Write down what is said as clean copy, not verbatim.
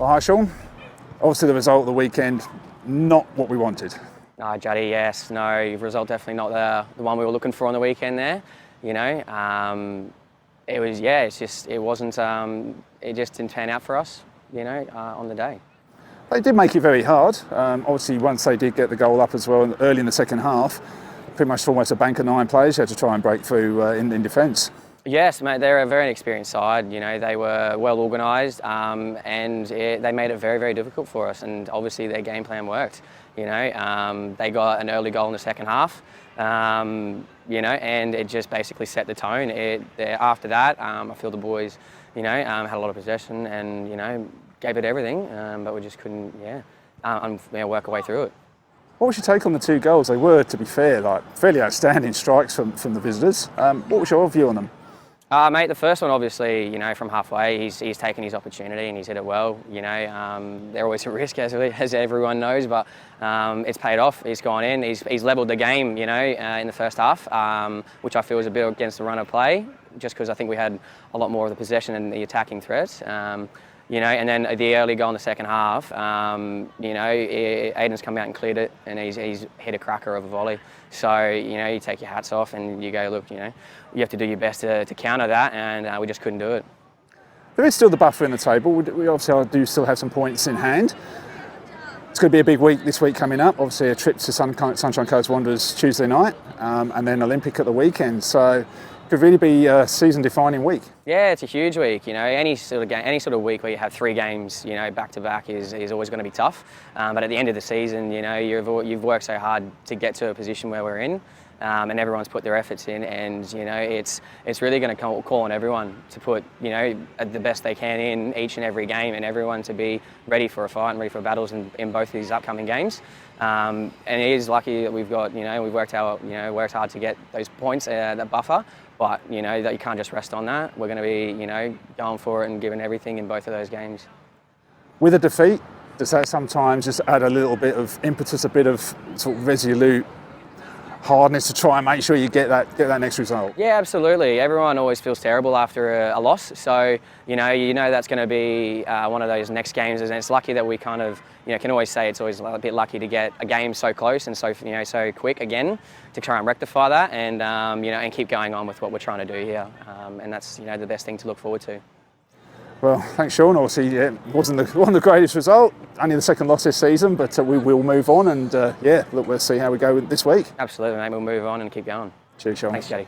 Well, hi Shaun. Obviously the result of the weekend, not what we wanted. No, Juddy, yes. No, result definitely not the one we were looking for on the weekend there. You know, it was, yeah, it just didn't pan out for us, you know, on the day. They did make it very hard. Obviously once they did get the goal up as well early in the second half, pretty much almost a bank of 9 players you had to try and break through in defence. Yes, mate, they're a very experienced side. You know, they were well organised and they made it very, very difficult for us. And obviously their game plan worked. You know, they got an early goal in the second half. You know, and it just basically set the tone. After that, I feel the boys, you know, had a lot of possession and, you know, gave it everything, but we just couldn't, work our way through it. What was your take on the 2 goals? They were, to be fair, like fairly outstanding strikes from the visitors. What was your view on them? Mate, the first one, obviously, you know, from halfway, he's taken his opportunity and he's hit it well. You know, they're always a risk, as everyone knows, but it's paid off. He's gone in. He's levelled the game, you know, in the first half, which I feel was a bit against the run of play, just because I think we had a lot more of the possession and the attacking threat. You know, and then the early goal in the second half, you know, Aiden's come out and cleared it, and he's hit a cracker of a volley. So, you know, you take your hats off and you go, look, you know, you have to do your best to counter that, and we just couldn't do it. There is still the buffer in the table. We obviously do still have some points in hand. It's going to be a big week this week coming up. Obviously a trip to Sunshine Coast Wanderers Tuesday night, and then Olympic at the weekend. So could really be a season-defining week. Yeah, it's a huge week. You know, any sort of week where you have 3 games, you know, back to back is always going to be tough. But at the end of the season, you know, you've worked so hard to get to a position where we're in, and everyone's put their efforts in. And you know, it's really going to call on everyone to put, you know, the best they can in each and every game, and everyone to be ready for a fight and ready for battles in both of these upcoming games. And it is lucky that we've got, you know, we've worked hard to get those points, that buffer. But, you know, that you can't just rest on that. We're going to be, you know, going for it and giving everything in both of those games. With a defeat, does that sometimes just add a little bit of impetus, a bit of sort of resolute hardness to try and make sure you get that next result? Yeah, absolutely. Everyone always feels terrible after a loss. So, you know that's going to be one of those next games. And it's lucky that we kind of, you know, can always say it's always a bit lucky to get a game so close and so, you know, so quick again to try and rectify that and, you know, and keep going on with what we're trying to do here. And that's, you know, the best thing to look forward to. Well, thanks Shaun. Obviously, it wasn't the greatest result, only the 2nd loss this season, but we will move on and, look, we'll see how we go this week. Absolutely, mate. We'll move on and keep going. Cheers, Shaun. Thanks, Jaddy.